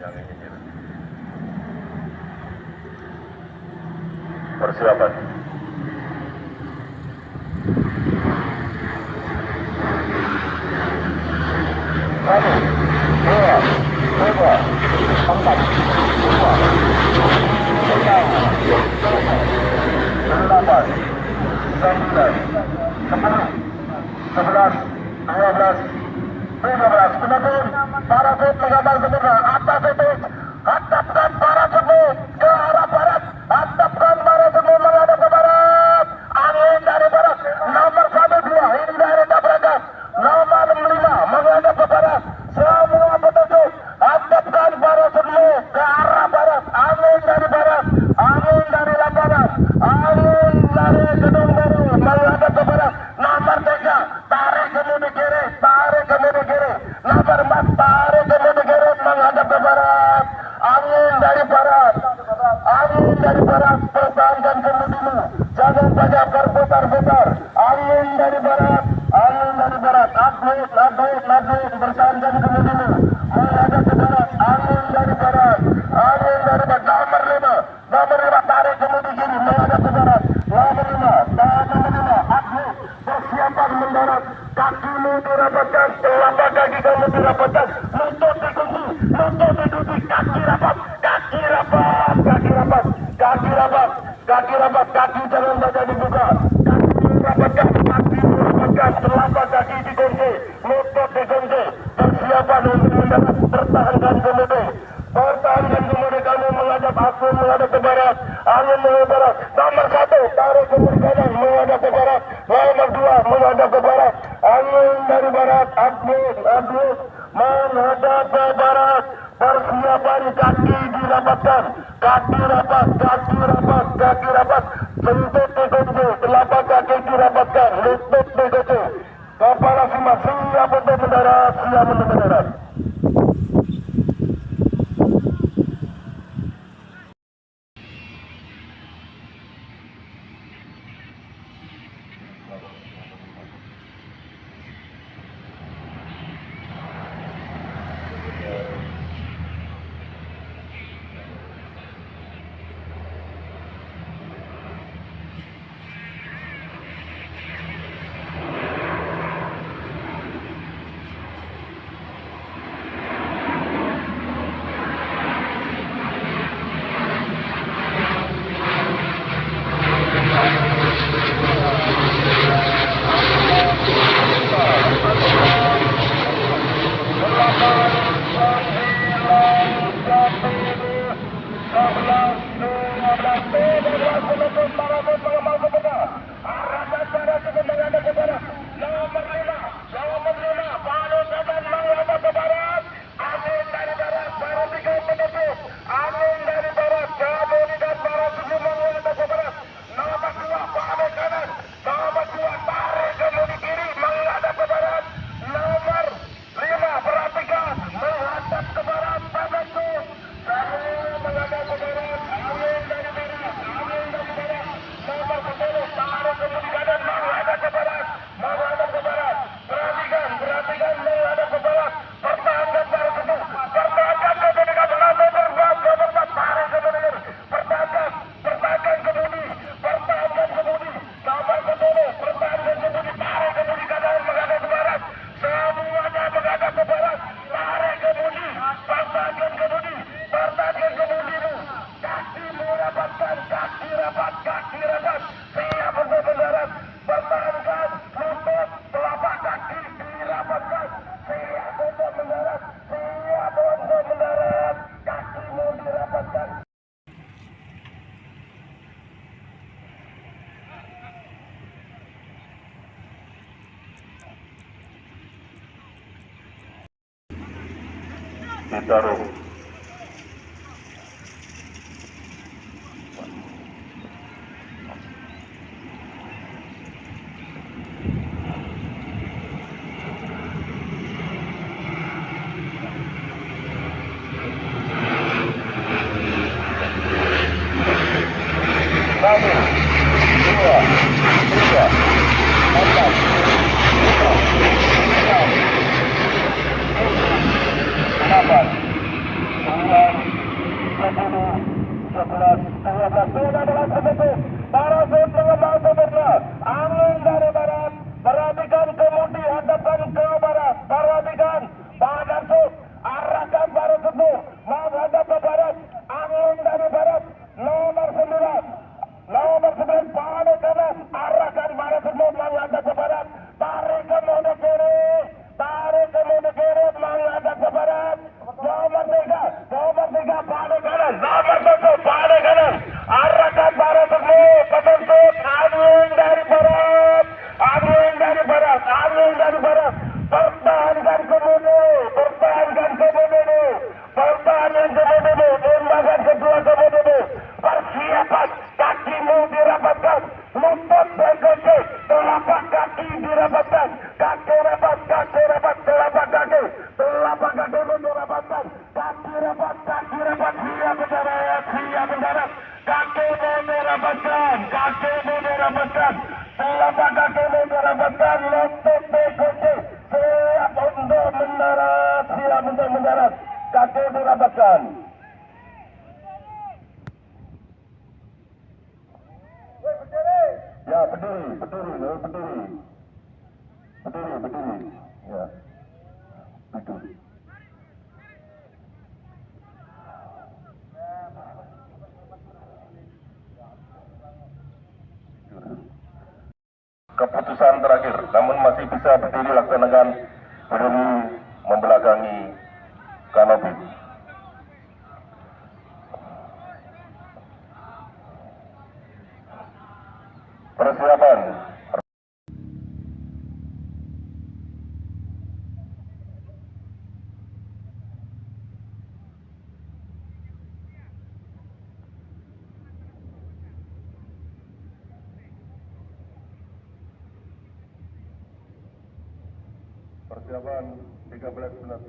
yang ini. Persiapan. Satu, dua, tiga, empat, lima, enam, delapan, sembilan, 10, 11, 12, 13. Penonton parasut menggambar sempurna atas itu, hadapkan parasutmu ke arah barat, hadapkan parasutmu menghadap ke barat. Angin dari barat, nomor 1, 2 ini dari tabrakan, nomor 5 menghadap ke barat. Semua petunjuk, hadapkan parasutmu ke arah barat. Angin dari barat, angin dari lapangan, angin dari gedung baru menghadap ke barat. Nomor 3 tarik kemudi kiri, tarik kemudi kiri. Nomor 4 tarik kemudi kiri menghadap ke barat. Angin dari barat, angin dari barat, pertahankan kemudimu, jangan saja berputar-putar. Angin dari barat, angin dari barat, atlet, atlet, atlet, pertahankan kemudimu, menghadap ke barat. Angin dari barat, angin dari barat. Nomor 5 tarik kemudi kiri menghadap ke barat. Nomor 5, atlet, persiapan mendarat. Kakimu dirapatkan, telapak kaki kamu dirapatkan, lutut dikunci, kaki rapat, kaki rapat, kaki rapat, kaki rapat, kaki rapat, kaki jangan saja dibuka, kaki dirapatkan, telapak kaki dikunci, lutut dikunci. Persiapan untuk mendarat, pertahankan kemudi, pertahankan kemudi. Kamu menghadap aku, menghadap ke barat, angin menghadap barat. Nomor 1 tarik kemudi kanan menghadap ke barat. Nomor 2 menghadap ke barat. Angin dari barat, atlet, atlet menghadap ke barat. Persiapan kaki dirapatkan, kaki rapat, kaki rapat, kaki rapat. Lutut dikunci, telapak kaki dirapatkan, lutut dikunci. Kepala simak, siap untuk mendarat, siap untuk mendarat. Ditaruh. Satu, dua, tiga, empat, lima, enam, tujuh, 8, Angin dari barat, pertahankan kemudi, pertahankan kemudi, pertahankan kemudi, tembakan kedua kemudi, persiapan, kakimu dirapatkan, lutut bergocek, telapak kaki dirapatkan, kaki rapat, telapak kaki, telapak kaki dirapatkan, kaki rapat, siap mendarat, kakimu dirapatkan, telapak kakimu dirapatkan, lutut bergocek, siap untuk mendarat, kaki dirapatkan. Ya, berdiri. Ya, itu. Keputusan terakhir, namun masih bisa berdiri laksanakan berdiri membelakangi kanopi. Persiapan. Persiapan 13 menit.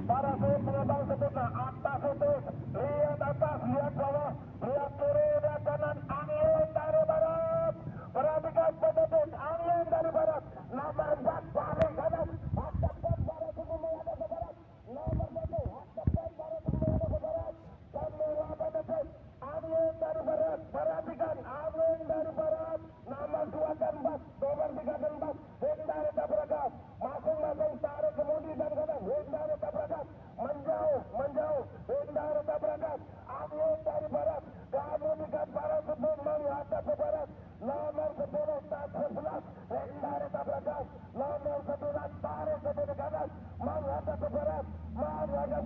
Para pengembang sempurna, atas itu, lihat atas, lihat bawah, lihat kiri, lihat kanan, angin dari barat. Perhatikan penutup, angin dari barat. Nomor 4 dari kanan, hadapkan barat itu menghadap ke barat. Nomor 1, hadapkan barat itu menghadap ke barat. Semua penutup, angin dari barat. Perhatikan, angin dari barat. Nomor 2 dan 4, nomor 3 dan 4, hindari tabrakan. Masing-masing tarik kemudi dan kanan, hindari tabrakan. Menjauh, hindari tabrakan. Angin dari barat, kemudikan barat sebelum menghadap ke barat. Nomor 10, tak 11, hindari tabrakan. Nomor 9, tarik kemudi kanan, menghadap ke barat, menghadap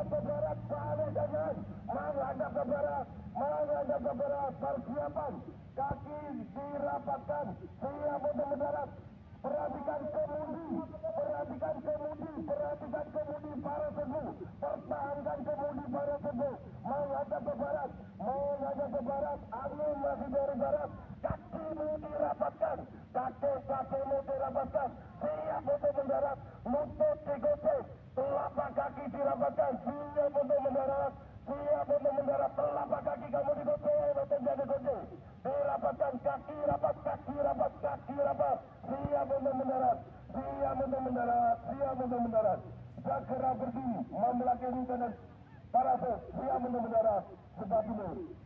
ke barat, balik kanan, menghadap ke barat, persiapan, kaki dirapatkan, siap untuk mendarat. Perhatikan kemudi para teguh, pertahankan kemudi para teguh, menghadap ke barat, angin masih dari barat, kakimu dirapatkan, siap untuk mendarat, lutut digocek, telapak kaki dirapatkan, siap untuk mendarat, telapak kaki kamu digocek, lutut jadi gocek, dirapatkan, kaki rapat, siap untuk mendarat, segera berdiri, membelakangi kanan, parasut, siap untuk mendarat, sebelah timur.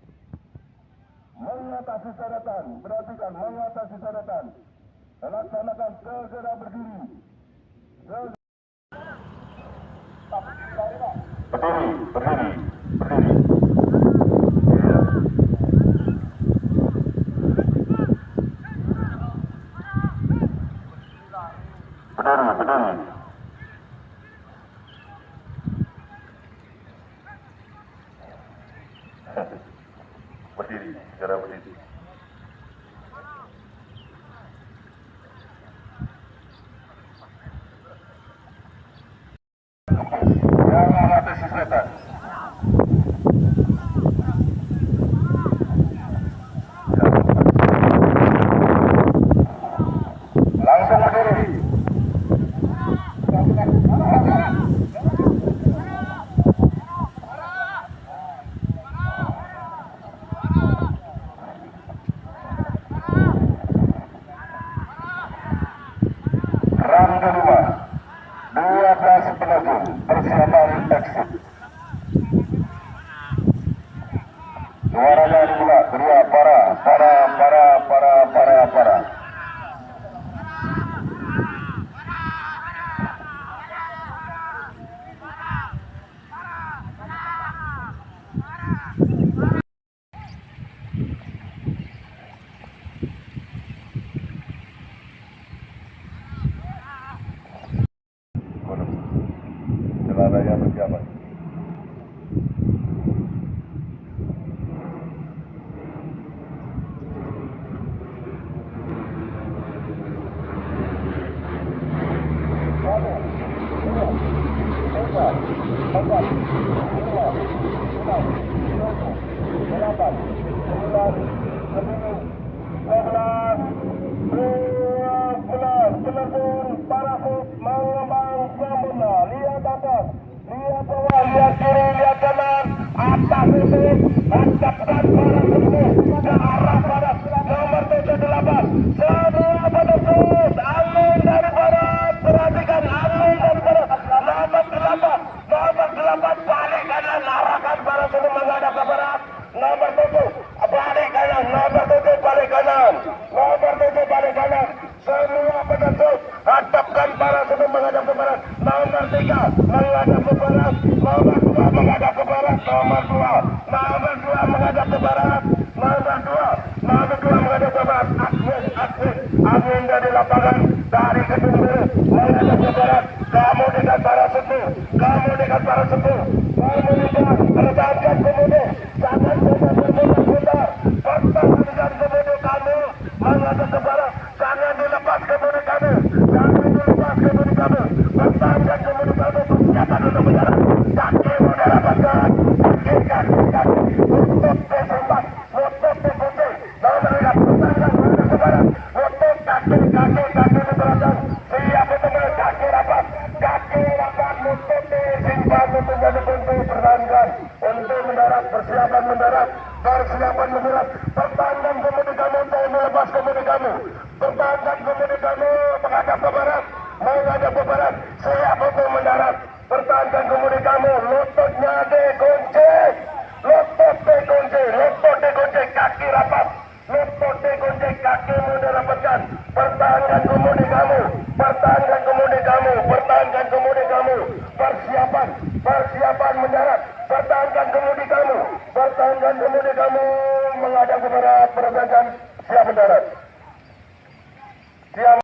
Mengatasi syaratan, perhatikan, mengatasi syaratan, laksanakan segera berdiri. Berdiri. Berdiri. Segera berdiri. Jangan atasi setan. Langsung berdiri. Penenun parasut mengembang sempurna. Lihat atas, lihat bawah, lihat kiri, lihat kanan. Atas itu, hadapkan parasut itu ke arah barat. Nomor 78. Semua penenun angin dari barat. Perhatikan angin dari barat. Nomor 8. Nomor 8 balik kanan, arahkan parasut itu menghadap ke barat. Nomor 7 balik kanan. Nomor 7 balik kanan. Nomor 7 balik kanan. Semua penenun hadapkan parasut itu menghadap ke barat. Nomor 3 menghadap ke barat. Nomor 2 menghadap ke barat. Nomor 2 menghadap ke barat. Nomor 2 menghadap ke barat. Angin dari lapangan dari gedung biru menghadap ke barat. Kamu dekat parasut itu. Kamu dekat parasut itu. Kamu dekat. Pertahankan kemudian. Jangan putar-putar. Pertahankan kemudian kamu menghadap ke barat. Jangan dilepas kemudian kamu. Jangan dilepas kemudian kamu. Pertahankan kemudian kamu. Persiapan untuk menjalan. Kaki mudah rapatkan. Kaki. Untuk kesempat. Untuk dikunci. Nomor 5. Pertahankan menghadap ke barat. Untuk kaki diperhatikan. Siap untuk menjalan. Kaki rapat. Untuk disimpan untuk jadi kunci. Pertahankan. Untuk mendarat. Persiapan mendarat. Pertahankan kemudian kamu untuk melepas kemudian kamu. Pertahankan kemudian kamu menghadap ke barat. Siap untuk mendarat. Pertahankan kemudian kamu. Lututnya dikunci. Kaki rapat. Lutut dikunci. Kaki mudah rapatkan. Pertahankan kemudian kamu. Persiapan mendarat. Pertahankan kemudian kamu menghadap ke barat. Pertahankan. Siap mendarat. Siap.